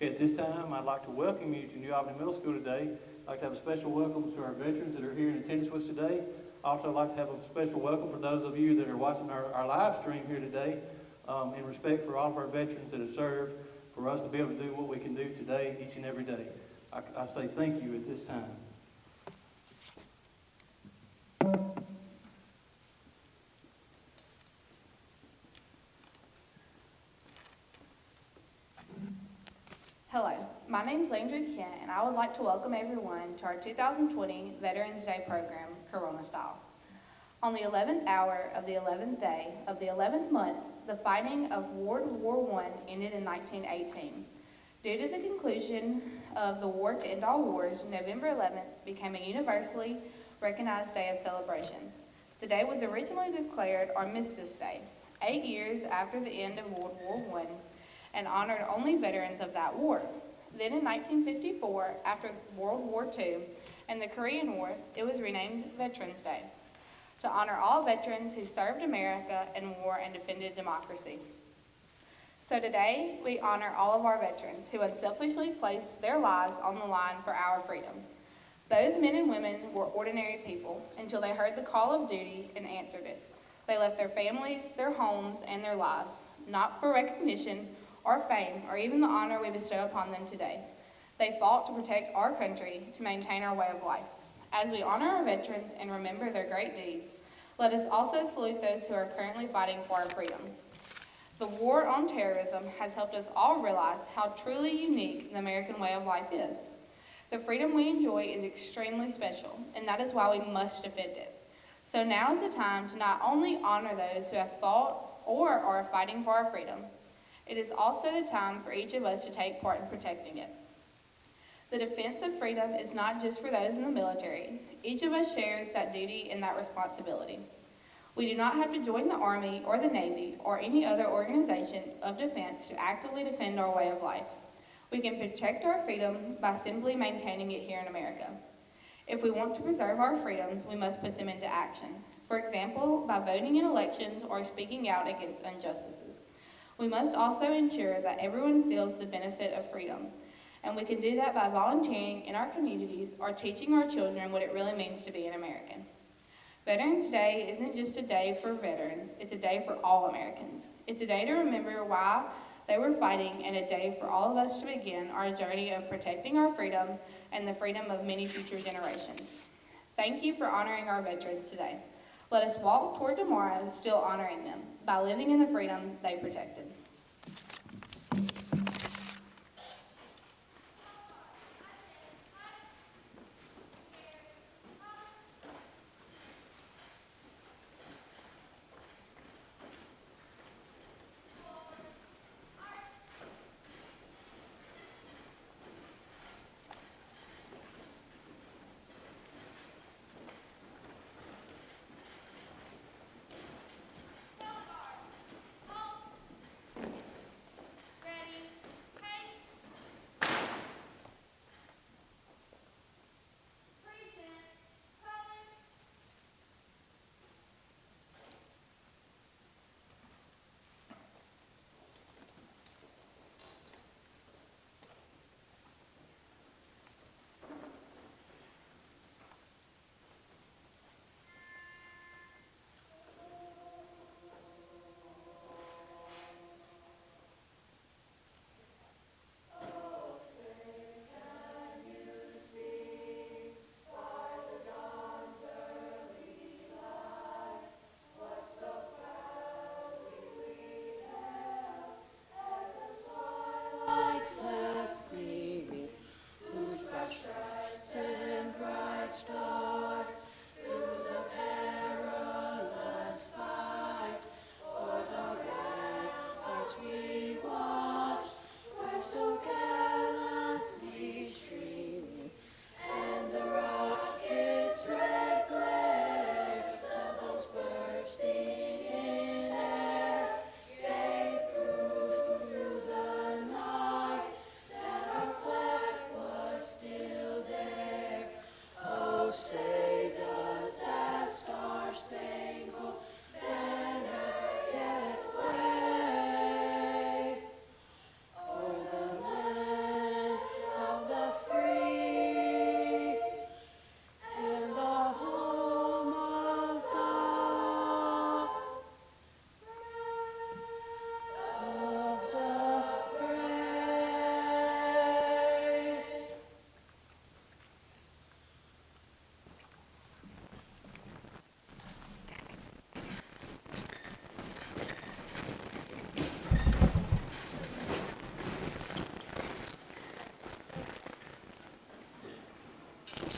Okay, at this time, I'd like to welcome you to New Albany Middle School today. I'd like to have a special welcome to our veterans that are here in attendance with us today. Also, I'd like to have a special welcome for those of you that are watching our live stream here today, in respect for all of our veterans that have served, for us to be able to do what we can do today, each and every day. I say thank you at this time. Hello, my name is Landry Kent, and I would like to welcome everyone to our 2020 Veterans Day program, Corona Style. On the 11th hour of the 11th day of the 11th month, the fighting of World War I ended in 1918. Due to the conclusion of the war to end all wars, November 11th became a universally recognized day of celebration. The day was originally declared Armistice Day, 8 years after the end of World War I, and honored only veterans of that war. Then in 1954, after World War II and the Korean War, it was renamed Veterans Day to honor all veterans who served America in war and defended democracy. So today, we honor all of our veterans who unselfishly placed their lives on the line for our freedom. Those men and women were ordinary people until they heard the call of duty and answered it. They left their families, their homes, and their lives, not for recognition or fame, or even the honor we bestow upon them today. They fought to protect our country, to maintain our way of life. As we honor our veterans and remember their great deeds, let us also salute those who are currently fighting for our freedom. The war on terrorism has helped us all realize how truly unique the American way of life is. The freedom we enjoy is extremely special, and that is why we must defend it. So now is the time to not only honor those who have fought or are fighting for our freedom, it is also the time for each of us to take part in protecting it. The defense of freedom is not just for those in the military. Each of us shares that duty and that responsibility. We do not have to join the Army or the Navy or any other organization of defense to actively defend our way of life. We can protect our freedom by simply maintaining it here in America. If we want to preserve our freedoms, we must put them into action. For example, by voting in elections or speaking out against injustices. We must also ensure that everyone feels the benefit of freedom, and we can do that by volunteering in our communities or teaching our children what it really means to be an American. Veterans Day isn't just a day for veterans, it's a day for all Americans. It's a day to remember why they were fighting, and a day for all of us to begin our journey of protecting our freedom and the freedom of many future generations. Thank you for honoring our veterans today. Let us walk toward tomorrow still honoring them by living in the freedom they protected.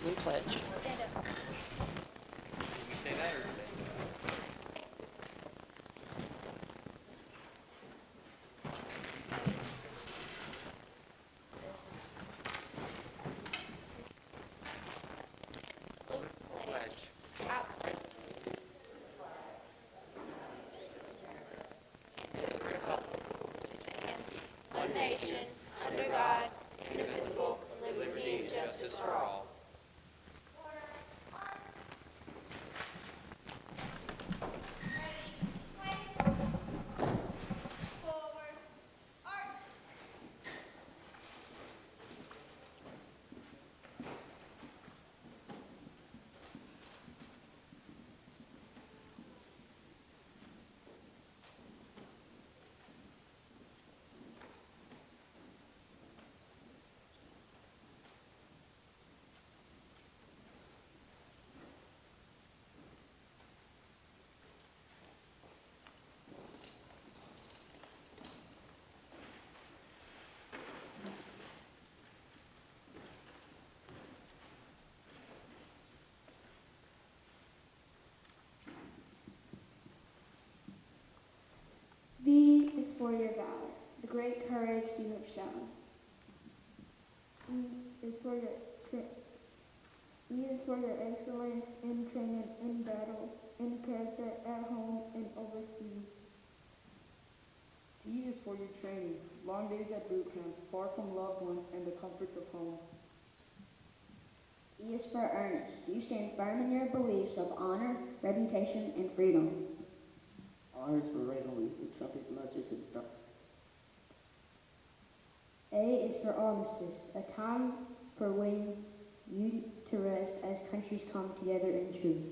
We pledge. Did we say that or did they say that? Pledge. One nation, under God, indivisible, with liberty and justice for all. V is for your valor, the great courage you have shown. E is for your excellence in training in battle, in character at home and overseas. T is for your training, long days at boot camp, far from loved ones and the comforts of home. E is for earnest. You stand firm in your beliefs of honor, reputation, and freedom. R is for rivalry, the trumpet musters and stuff. A is for armistice, a time for laying you to rest as countries come together in truth.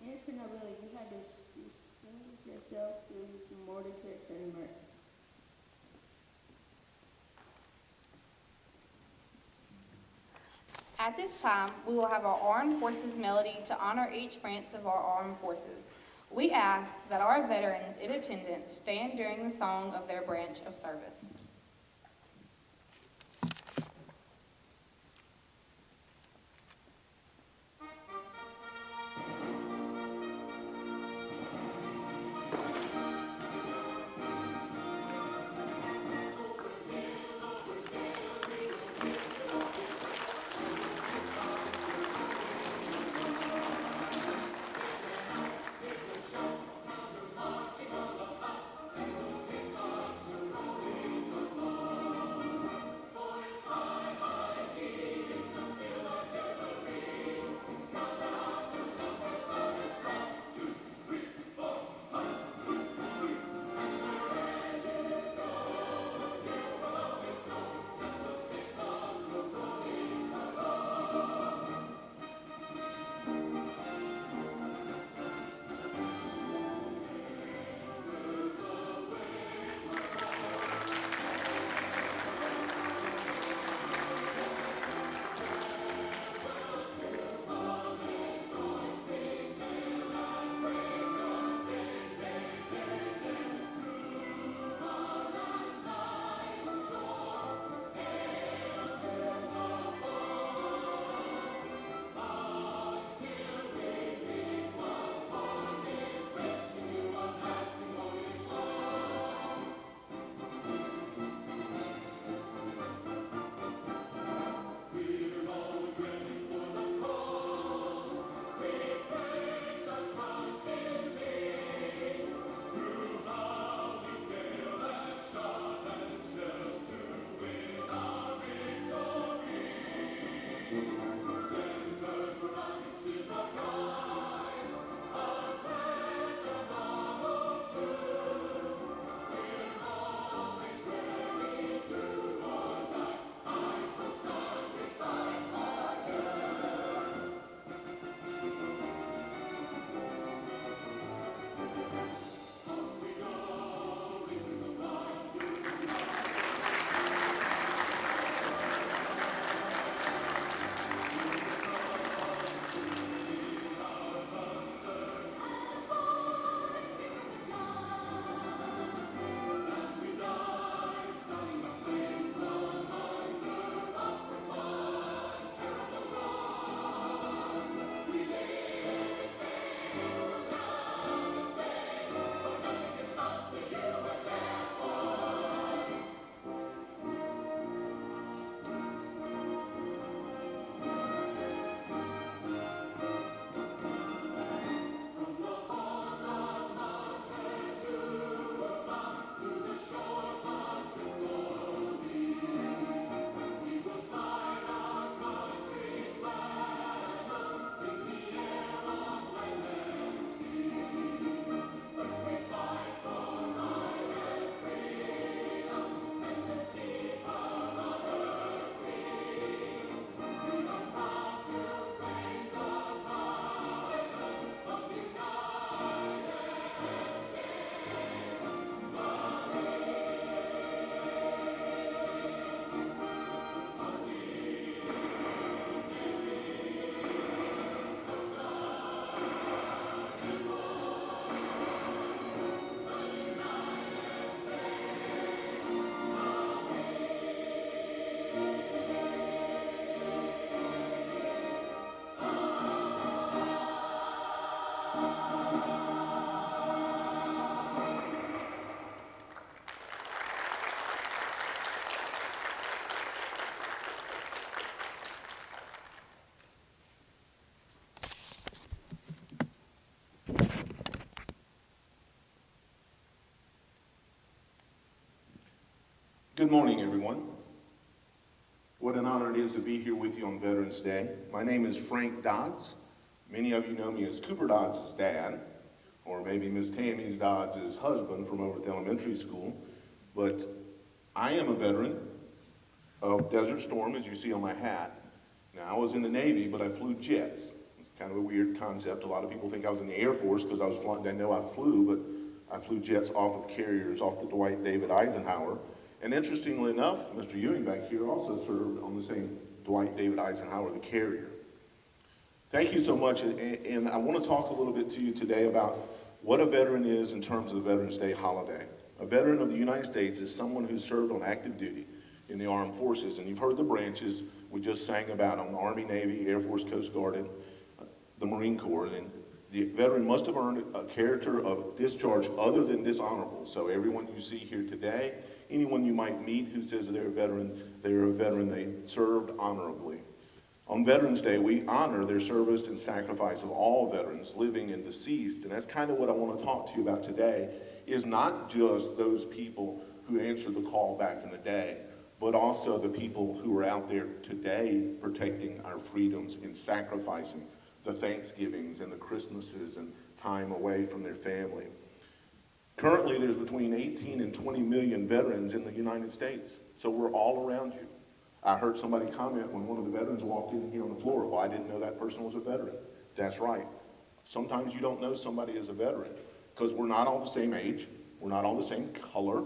And for nobility, you had to distinguish yourself through moral character and merit. At this time, we will have our Armed Forces melody to honor each branch of our armed forces. We ask that our veterans in attendance stand during the song of their branch of service. Good morning, everyone. What an honor it is to be here with you on Veterans Day. My name is Frank Dodds. Many of you know me as Cooper Dodds' dad, or maybe Miss Tammy's Dodds' husband from over at the elementary school. But I am a veteran of Desert Storm, as you see on my hat. Now, I was in the Navy, but I flew jets. It's kind of a weird concept. A lot of people think I was in the Air Force because I was flying. They know I flew, but I flew jets off of carriers, off the Dwight David Eisenhower. And interestingly enough, Mr. Ewing back here also served on the same Dwight David Eisenhower, the carrier. Thank you so much, and I want to talk a little bit to you today about what a veteran is in terms of the Veterans Day holiday. A veteran of the United States is someone who served on active duty in the armed forces, and you've heard the branches we just sang about on the Army, Navy, Air Force, Coast Guard, and the Marine Corps. And the veteran must have earned a character of discharge other than dishonorable. So everyone you see here today, anyone you might meet who says they're a veteran, they served honorably. On Veterans Day, we honor their service and sacrifice of all veterans, living and deceased. And that's kind of what I want to talk to you about today, is not just those people who answered the call back in the day, but also the people who are out there today protecting our freedoms and sacrificing the Thanksgivings and the Christmases and time away from their family. Currently, there's between 18 and 20 million veterans in the United States, so we're all around you. I heard somebody comment when one of the veterans walked in here on the floor, well, I didn't know that person was a veteran. That's right. Sometimes you don't know somebody is a veteran because we're not all the same age, we're not all the same color,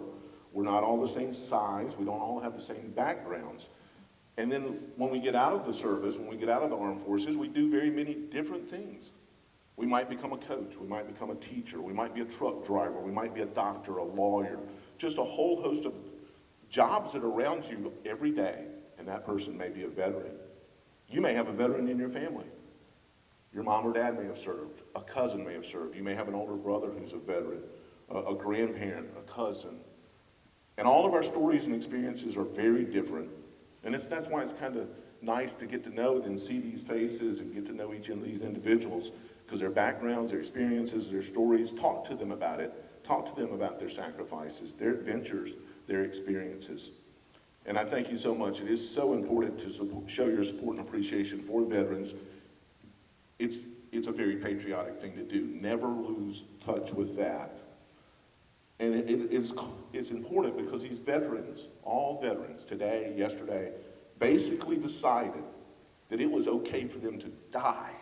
we're not all the same size, we don't all have the same backgrounds. And then when we get out of the service, when we get out of the armed forces, we do very many different things. We might become a coach, we might become a teacher, we might be a truck driver, we might be a doctor, a lawyer, just a whole host of jobs that are around you every day, and that person may be a veteran. You may have a veteran in your family. Your mom or dad may have served, a cousin may have served, you may have an older brother who's a veteran, a grandparent, a cousin. And all of our stories and experiences are very different. And that's why it's kind of nice to get to know and see these faces and get to know each of these individuals, because their backgrounds, their experiences, their stories, talk to them about it. Talk to them about their sacrifices, their adventures, their experiences. And I thank you so much. It is so important to show your support and appreciation for veterans. It's a very patriotic thing to do. Never lose touch with that. And it's important because these veterans, all veterans, today, yesterday, basically decided that it was okay for them to die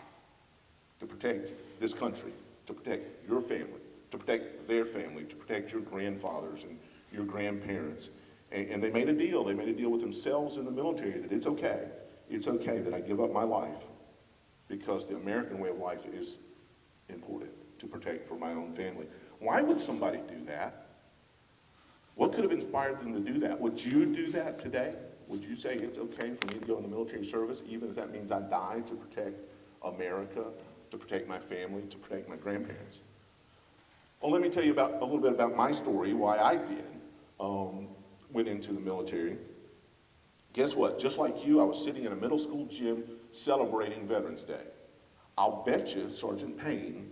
to protect this country, to protect your family, to protect their family, to protect your grandfathers and your grandparents. And they made a deal. They made a deal with themselves in the military that it's okay that I give up my life because the American way of life is important to protect for my own family. Why would somebody do that? What could have inspired them to do that? Would you do that today? Would you say it's okay for me to go in the military service, even if that means I die to protect America, to protect my family, to protect my grandparents? Well, let me tell you a little bit about my story, why I did went into the military. Guess what? Just like you, I was sitting in a middle school gym celebrating Veterans Day. I'll bet you Sergeant Payne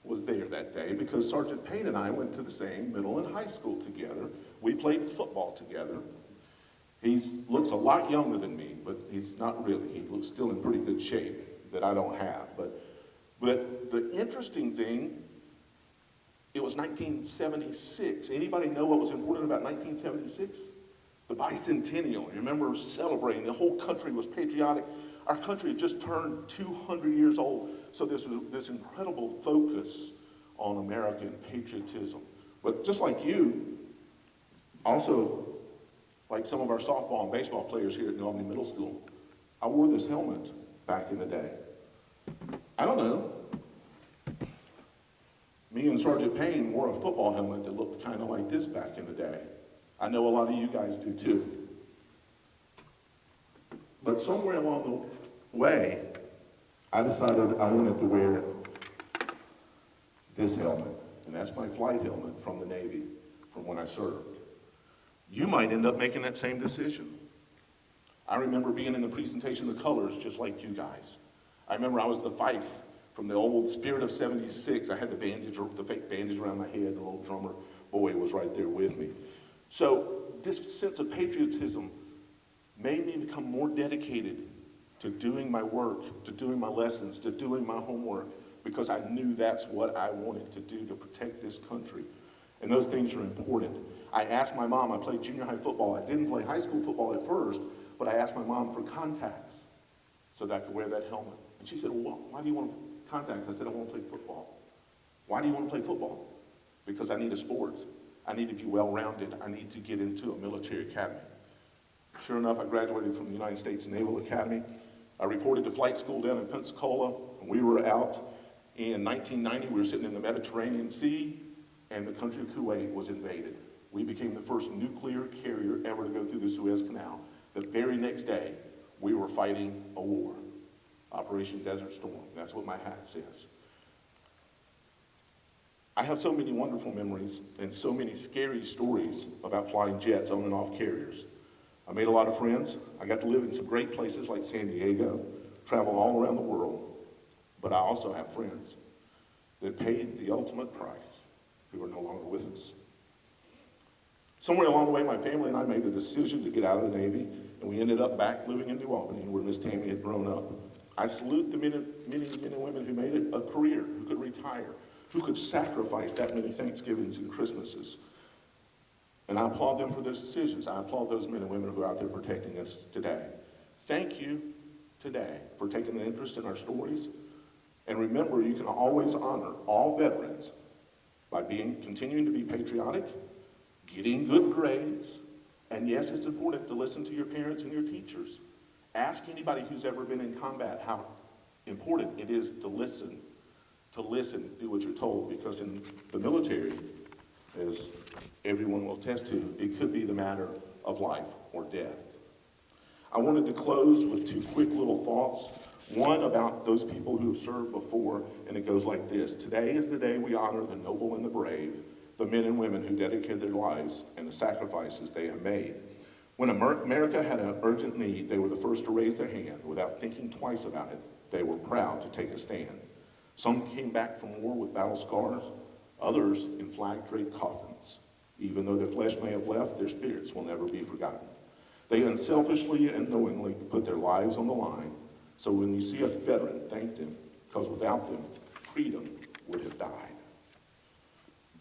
was there that day because Sergeant Payne and I went to the same middle and high school together. We played football together. He looks a lot younger than me, but he's not really. He looks still in pretty good shape that I don't have. But the interesting thing, it was 1976. Anybody know what was important about 1976? The bicentennial. You remember celebrating. The whole country was patriotic. Our country had just turned 200 years old. So there's this incredible focus on American patriotism. But just like you, also like some of our softball and baseball players here at New Albany Middle School, I wore this helmet back in the day. I don't know. Me and Sergeant Payne wore a football helmet that looked kind of like this back in the day. I know a lot of you guys do too. But somewhere along the way, I decided I wanted to wear this helmet. And that's my flight helmet from the Navy, from when I served. You might end up making that same decision. I remember being in the presentation of colors just like you guys. I remember I was the fife from the old Spirit of 76. I had the fake bandage around my head. The little drummer boy was right there with me. So this sense of patriotism made me become more dedicated to doing my work, to doing my lessons, to doing my homework, because I knew that's what I wanted to do to protect this country. And those things are important. I asked my mom, I played junior high football. I didn't play high school football at first, but I asked my mom for contacts so that I could wear that helmet. And she said, well, why do you want contacts? I said, I want to play football. Why do you want to play football? Because I need a sport. I need to be well-rounded. I need to get into a military academy. Sure enough, I graduated from the United States Naval Academy. I reported to flight school down in Pensacola, and we were out in 1990. We were sitting in the Mediterranean Sea, and the country of Kuwait was invaded. We became the first nuclear carrier ever to go through the Suez Canal. The very next day, we were fighting a war, Operation Desert Storm. That's what my hat says. I have so many wonderful memories and so many scary stories about flying jets on and off carriers. I made a lot of friends. I got to live in some great places like San Diego, travel all around the world. But I also have friends that paid the ultimate price who are no longer with us. Somewhere along the way, my family and I made the decision to get out of the Navy, and we ended up back living in New Albany, where Miss Tammy had grown up. I salute the many men and women who made it a career, who could retire, who could sacrifice that many Thanksgivings and Christmases. And I applaud them for those decisions. I applaud those men and women who are out there protecting us today. Thank you today for taking an interest in our stories. And remember, you can always honor all veterans by continuing to be patriotic, getting good grades, and yes, it's important to listen to your parents and your teachers. Ask anybody who's ever been in combat how important it is to listen, do what you're told, because in the military, as everyone will attest to, it could be the matter of life or death. I wanted to close with two quick little thoughts. One about those people who have served before, and it goes like this. Today is the day we honor the noble and the brave, the men and women who dedicated their lives and the sacrifices they have made. When America had an urgent need, they were the first to raise their hand. Without thinking twice about it, they were proud to take a stand. Some came back from war with battle scars, others in flag-draped coffins. Even though their flesh may have left, their spirits will never be forgotten. They unselfishly and knowingly put their lives on the line, so when you see a veteran, thank them, because without them, freedom would have died.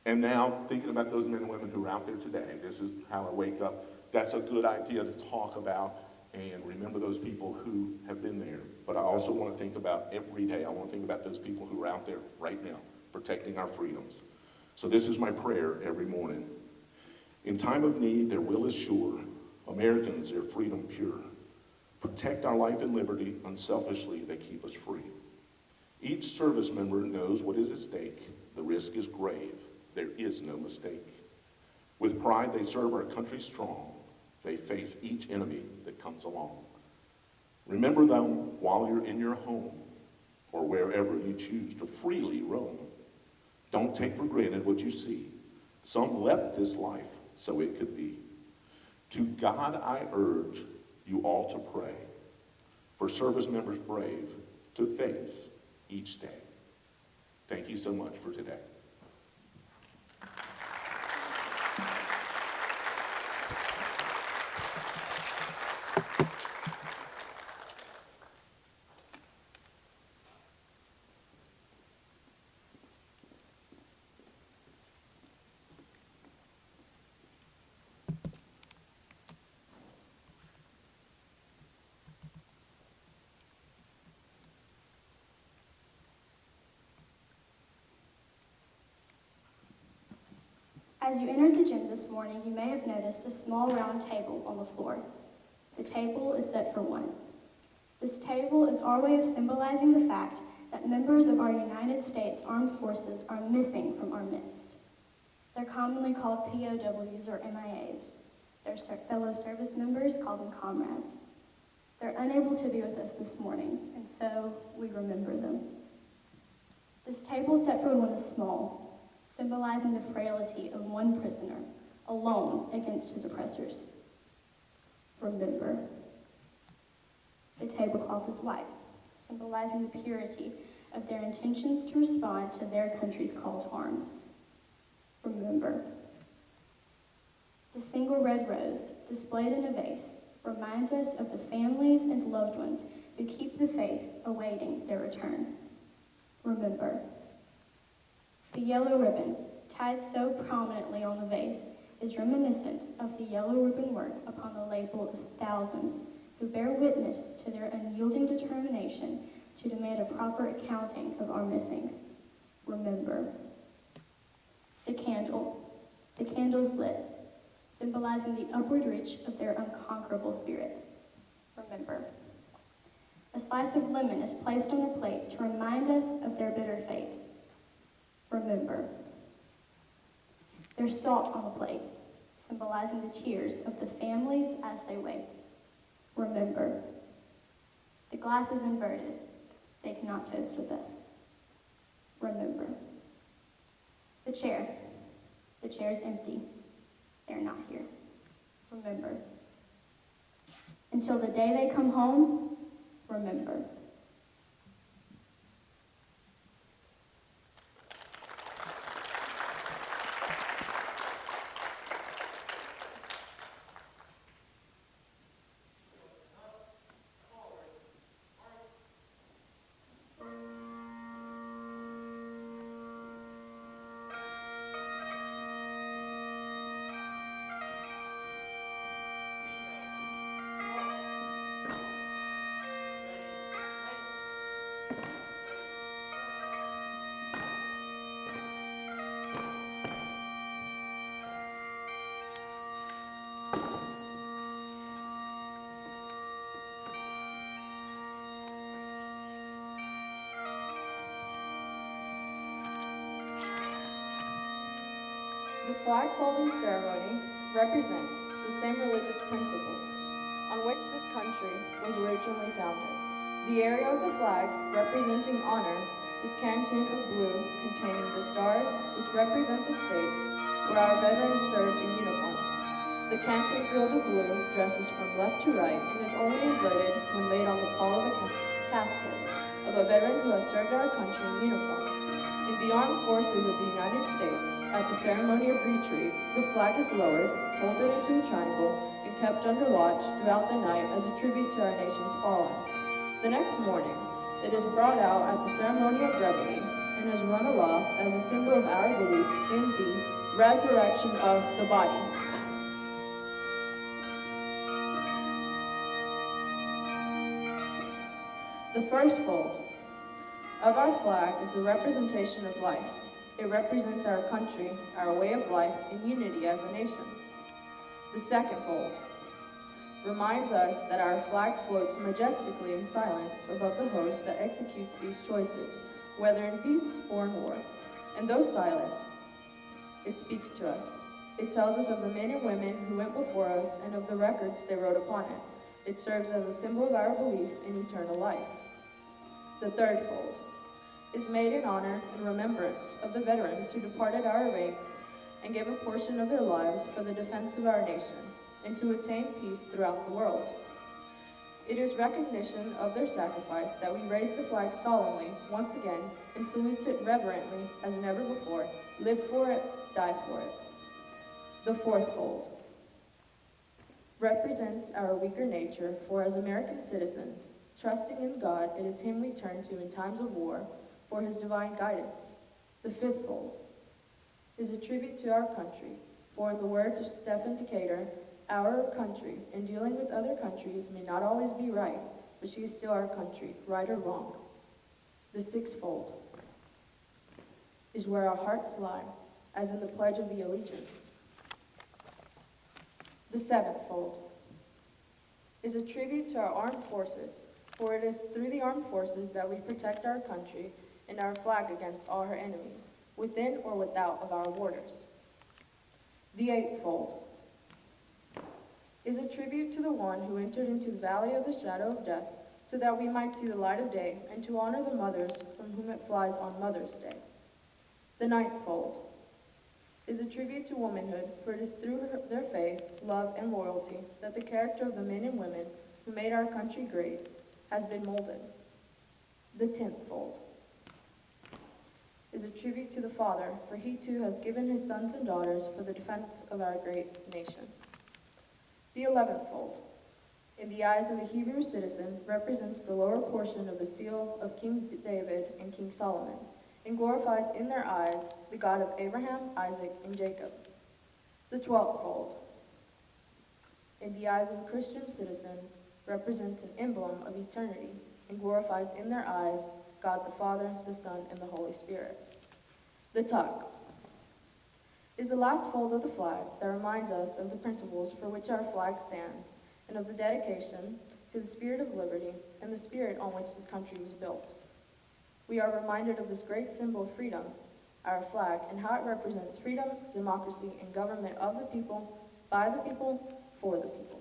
And now, thinking about those men and women who are out there today, this is how I wake up. That's a good idea to talk about and remember those people who have been there. But I also want to think about every day, I want to think about those people who are out there right now, protecting our freedoms. So this is my prayer every morning. In time of need, their will is sure. Americans, their freedom pure. Protect our life and liberty unselfishly, they keep us free. Each service member knows what is at stake. The risk is grave. There is no mistake. With pride, they serve our country strong. They face each enemy that comes along. Remember them while you're in your home or wherever you choose to freely roam. Don't take for granted what you see. Some left this life so it could be. To God I urge you all to pray for service members brave to face each day. Thank you so much for today. As you entered the gym this morning, you may have noticed a small round table on the floor. The table is set for one. This table is our way of symbolizing the fact that members of our United States Armed Forces are missing from our midst. They're commonly called POWs or MIAs. Their fellow service members call them comrades. They're unable to be with us this morning, and so we remember them. This table set for one is small, symbolizing the frailty of one prisoner, alone against his oppressors. Remember. The tablecloth is white, symbolizing the purity of their intentions to respond to their country's call to arms. Remember. The single red rose, displayed in a vase, reminds us of the families and loved ones who keep the faith, awaiting their return. Remember. The yellow ribbon, tied so prominently on the vase, is reminiscent of the yellow ribbon work upon the label of thousands who bear witness to their unyielding determination to demand a proper accounting of our missing. Remember. The candle's lit, symbolizing the upward reach of their unconquerable spirit. Remember. A slice of lemon is placed on a plate to remind us of their bitter fate. Remember. There's salt on the plate, symbolizing the tears of the families as they wait. Remember. The glass is inverted. They cannot toast with us. Remember. The chair's empty. They're not here. Remember. Until the day they come home, remember. The flag folding ceremony represents the same religious principles on which this country was originally founded. The area of the flag representing honor is canton of blue containing the stars which represent the states where our veterans served in uniform. The canton field of blue dresses from left to right and is only inverted when laid on the pall of a casket of a veteran who has served our country in uniform. In the armed forces of the United States, at the ceremony of retreat, the flag is lowered, folded into a triangle, and kept under watch throughout the night as a tribute to our nation's fallen. The next morning, it is brought out at the ceremony of reveille and is run aloft as a symbol of our belief in the resurrection of the body. The first fold of our flag is the representation of life. It represents our country, our way of life, and unity as a nation. The second fold reminds us that our flag floats majestically in silence above the host that executes these choices, whether in peace or in war. And though silent, it speaks to us. It tells us of the men and women who went before us and of the records they wrote upon it. It serves as a symbol of our belief in eternal life. The third fold is made in honor and remembrance of the veterans who departed our ranks and gave a portion of their lives for the defense of our nation and to attain peace throughout the world. It is recognition of their sacrifice that we raise the flag solemnly once again and salute it reverently as never before, live for it, die for it. The fourth fold represents our weaker nature, for as American citizens, trusting in God, it is Him we turn to in times of war for His divine guidance. The fifth fold is a tribute to our country, for in the words of Stephen Decatur, our country, in dealing with other countries, may not always be right, but she is still our country, right or wrong. The sixth fold is where our hearts lie, as in the Pledge of the Allegiance. The seventh fold is a tribute to our armed forces, for it is through the armed forces that we protect our country and our flag against all her enemies, within or without of our borders. The eighth fold is a tribute to the one who entered into the valley of the shadow of death, so that we might see the light of day, and to honor the mothers from whom it flies on Mother's Day. The ninth fold is a tribute to womanhood, for it is through their faith, love, and loyalty that the character of the men and women who made our country great has been molded. The 10th fold is a tribute to the Father, for he too has given his sons and daughters for the defense of our great nation. The 11th fold, in the eyes of a Hebrew citizen, represents the lower portion of the seal of King David and King Solomon, and glorifies in their eyes the God of Abraham, Isaac, and Jacob. The 12th fold, in the eyes of a Christian citizen, represents an emblem of eternity, and glorifies in their eyes God the Father, the Son, and the Holy Spirit. The tuck is the last fold of the flag that reminds us of the principles for which our flag stands, and of the dedication to the spirit of liberty and the spirit on which this country was built. We are reminded of this great symbol of freedom, our flag, and how it represents freedom, democracy, and government of the people, by the people, for the people.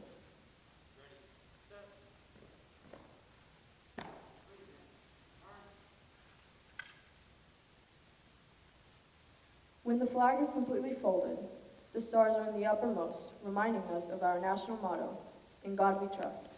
When the flag is completely folded, the stars are in the uppermost, reminding us of our national motto, "In God We Trust."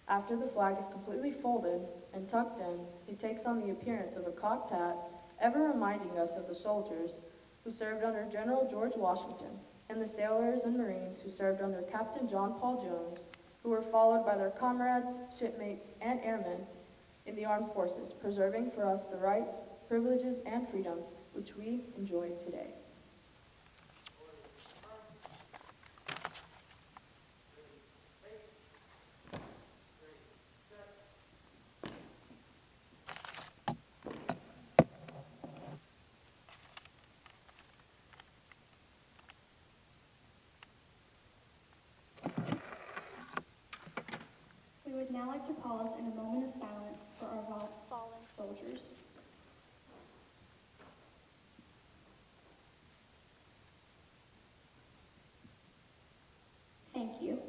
After the flag is completely folded and tucked in, it takes on the appearance of a cocked hat, ever reminding us of the soldiers who served under General George Washington, and the sailors and Marines who served under Captain John Paul Jones, who were followed by their comrades, shipmates, and airmen in the armed forces, preserving for us the rights, privileges, and freedoms which we enjoy today. We would now like to pause in a moment of silence for our fallen soldiers. Thank you.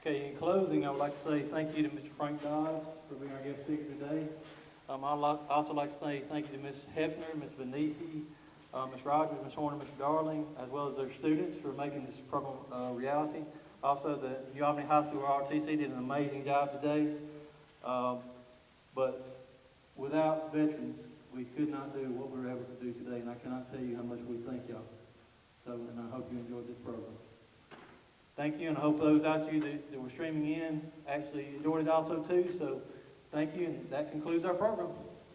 Okay, in closing, I would like to say thank you to Mr. Frank Dodds for being our guest speaker today. I'd also like to say thank you to Ms. Hefner, Ms. Venisi, Ms. Rogers, Ms. Horner, Mr. Darling, as well as their students for making this program reality. Also, the New Albany High School ROTC did an amazing job today. But without veterans, we could not do what we were able to do today, and I cannot tell you how much we thank y'all. So, and I hope you enjoyed this program. Thank you, and I hope those out you that were streaming in actually enjoyed it also too. So, thank you, and that concludes our program.